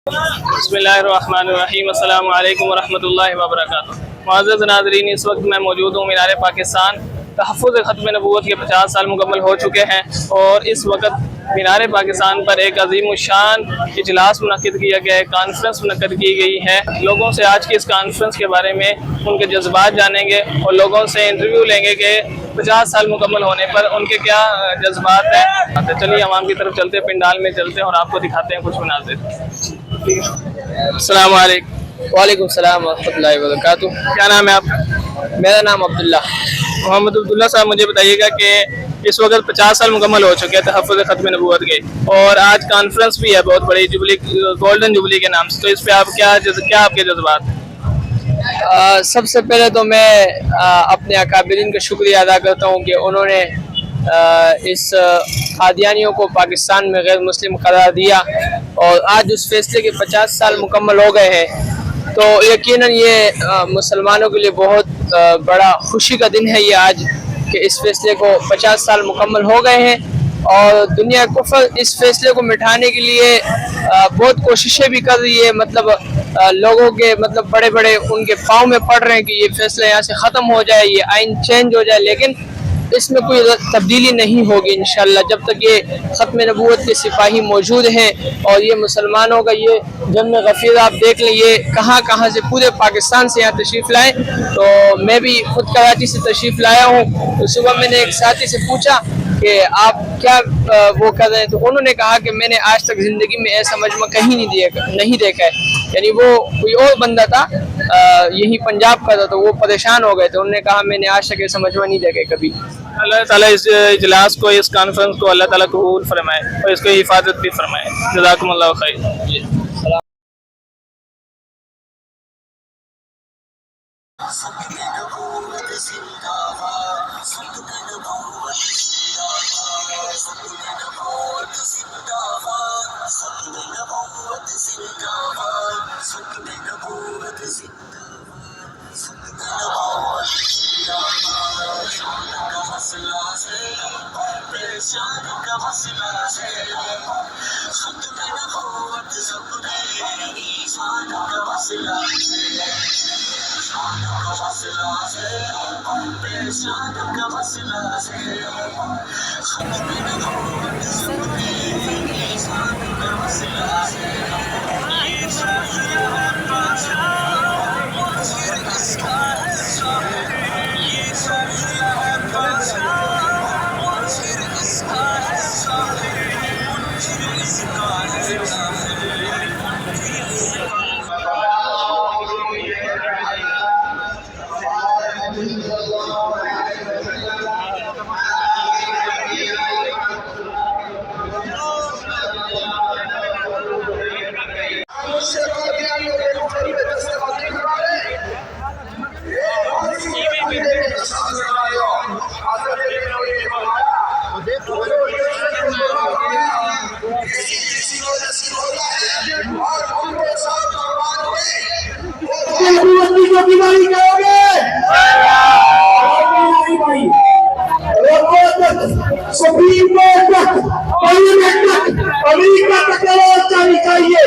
बिस्मिल्लाहिर्रहमानिर्रहीम। अस्सलाम वालेकुम वरहमतुल्लाहि वबरकातुहू। मुअज़्ज़ज़ नाज़रीन, इस वक्त मैं मौजूद हूँ मीनार पाकिस्तान। तहफ़्फ़ुज़ ख़त्म नबूवत के 50 साल मुकम्मल हो चुके हैं और इस वक्त मीनार पाकिस्तान पर एक अज़ीमुश्शान इजलास मुनक़्क़िद किया गया है, कॉन्फ्रेंस मुनक़्क़िद की गई है। लोगों से आज की इस कॉन्फ्रेंस के बारे में उनके जज्बात जानेंगे और लोगों से इंटरव्यू लेंगे कि 50 साल मुकम्मल होने पर उनके क्या जज्बात हैं। तो चलिए अवाम की तरफ चलते हैं, पिंडाल में चलते हैं और आपको दिखाते हैं कुछ मनाज़िर। अस्सलाम वालेकुम। वालेकुम सलाम वरहमतुल्लाहि वबरकातुहू। क्या नाम है आपका? मेरा नाम अब्दुल्ला। मोहम्मद अब्दुल्ला साहब, मुझे बताइएगा कि इस वक्त 50 साल मुकम्मल हो चुके हैं तहफ़्फ़ुज़ ख़त्म नबूवत के, और आज कॉन्फ्रेंस भी है बहुत बड़ी, जुबली, गोल्डन जुबली के नाम से। तो इस पे आप क्या आपके जज्बात? सबसे पहले तो मैं अपने अकाबिरीन का शुक्रिया अदा करता हूँ कि उन्होंने इस कादियानियों को पाकिस्तान में गैर मुस्लिम करार दिया और आज उस फैसले के 50 साल मुकम्मल हो गए हैं। तो यकीनन ये मुसलमानों के लिए बहुत बड़ा खुशी का दिन है ये आज, कि इस फैसले को 50 साल मुकम्मल हो गए हैं और दुनिया कुफर इस फैसले को मिटाने के लिए बहुत कोशिशें भी कर रही है। मतलब लोगों के बड़े बड़े उनके पाँव में पड़ रहे हैं कि ये फैसला यहाँ से ख़त्म हो जाए, ये आइन चेंज हो जाए, लेकिन इसमें कोई तब्दीली नहीं होगी इंशाअल्लाह जब तक ये ख़त्म नबूवत के सिपाही मौजूद हैं। और ये मुसलमानों का ये जम्म गफ़ीर आप देख लें, ये कहाँ कहाँ से पूरे पाकिस्तान से यहाँ तशरीफ़ लाए। तो मैं भी खुद कराची से तशरीफ़ लाया हूँ। तो सुबह मैंने एक साथी से पूछा कि आप क्या वो कर रहे हैं, तो उन्होंने कहा कि मैंने आज तक ज़िंदगी में ऐसा मजमा कहीं नहीं देखा है। यानी वो कोई और बंदा था, यही पंजाब का था, तो वो परेशान हो गए थे। उन्होंने कहा मैंने आज तक ऐसा मजमा नहीं देखा कभी। अल्लाह ताला इस इजलास को, इस कॉन्फ्रेंस को अल्लाह ताला कबूल फरमाए और इसकी हिफाजत भी फरमाए। जज़ाकुमुल्लाहु खैर। सुप्रीम कोर्ट तक, पार्लियामेंट तक, अमेरिका तक आवाज जानी चाहिए।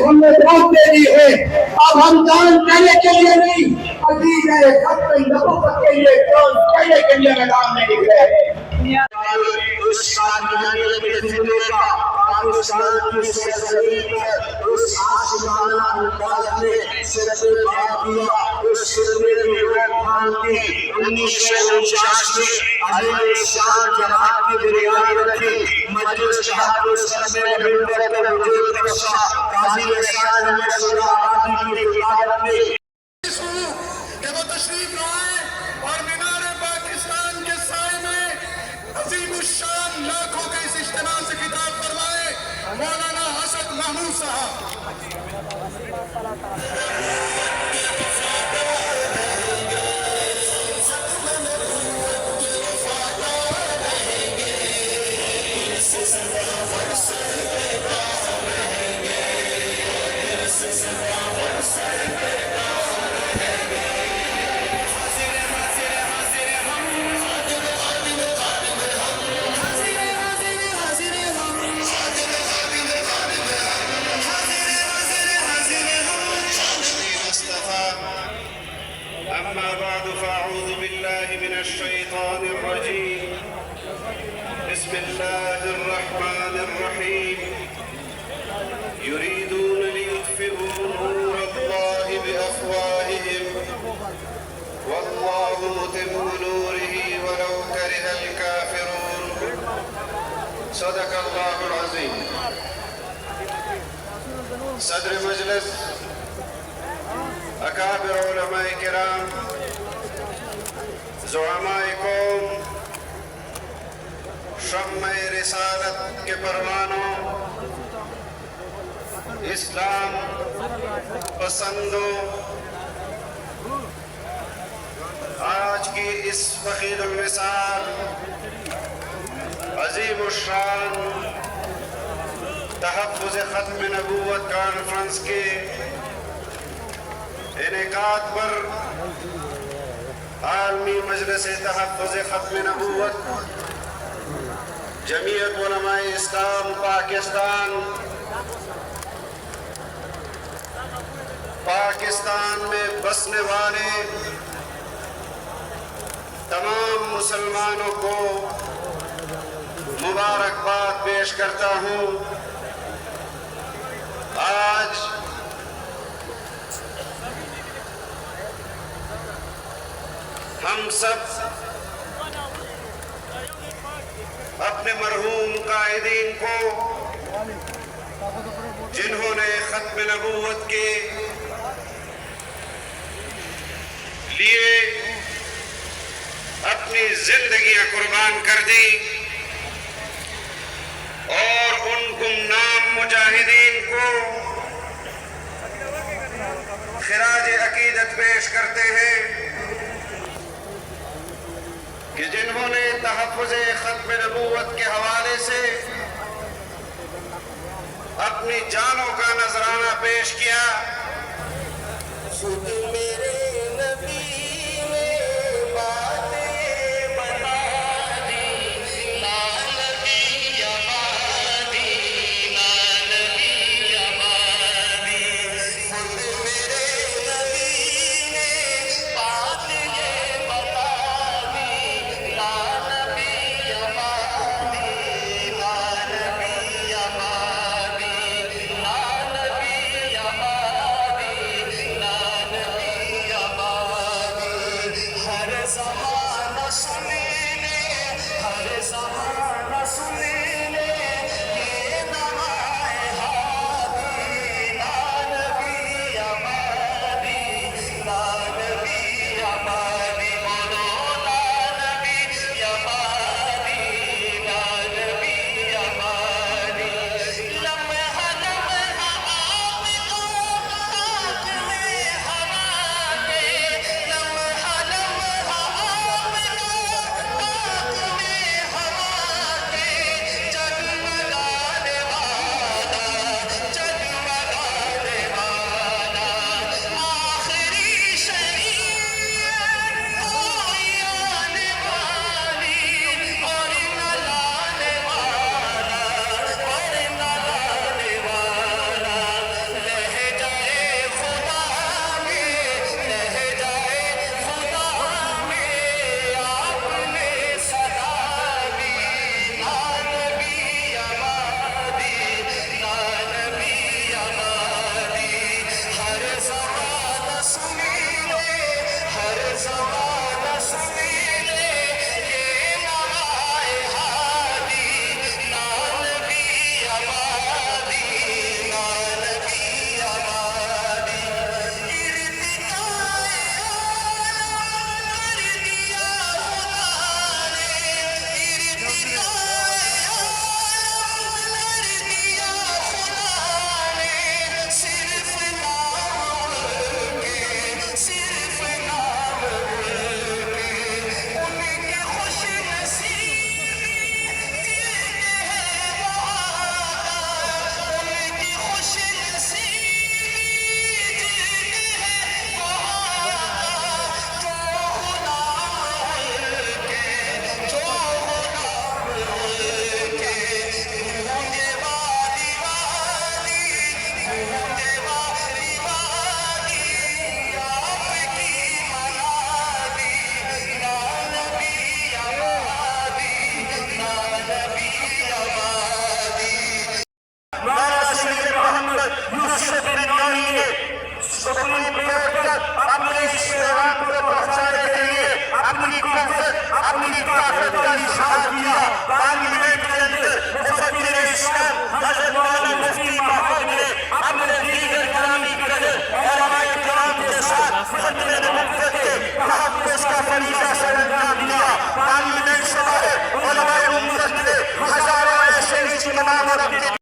हमने बहुत दे दी है, अब हम जान देने के लिए नहीं, के लिए कहने के लिए मैदान में निकले। पाकिस्तान की सरजमीन पर उस आशिमाना अंदाज में सिरते बात किया, उस सिरते की रोकथाम की 1949 में अजमेर शान जमात की बुनियाद रखी। मजलिस शहादत को सरमे मिंबर पर वजूद बख्शा, काजी एहसान अहमद शुरा आबादी की हिफाजत में कि वो तशरीफ लाए और मीनार पाकिस्तान के साए में अज़ीमुश्शान लाखों के इस इज्तिमा से खिताब फरमाए मौलाना हसन महमूद साहब। أما بعد فأعوذ بالله من الشيطان الرجيم بسم الله الرحمن الرحيم يريدون ليطفئوا نور الله بأفواههم والله متم نوره ولو كره الكافرون صدق الله العظيم. صدر مجلس، اکابر علماء کرام، زعماء قوم، شمع رسالت کے پروانوں، اسلام پسندوں، آج کی اس فخر المثال عظیم الشان تحفظ ختم نبوت کانفرنس کے انعقاد پر عالمی مجلس تحفظ ختم نبوت جمعیت علماء اسلام پاکستان میں بسنے والے تمام مسلمانوں کو مبارکباد پیش کرتا ہوں. آج ہم سب اپنے مرحوم قائدین کو جنہوں نے ختم نبوت کے لیے اپنی زندگیاں قربان کر دی اور ان گمنام مجاہدین کو خراج عقیدت پیش کرتے ہیں کہ جنہوں نے تحفظ ختم نبوت کے حوالے سے اپنی جانوں کا نذرانہ پیش کیا. خود میرے نبی نے باتیں بتا دی، لا نبی ہماری، لا نبی ہماری. خود میرے نبی نے باتیں بتا دی، لا نبی ہماری، لا نبی ہماری، لا نبی ہماری، لا نبی ہماری. ہر زمان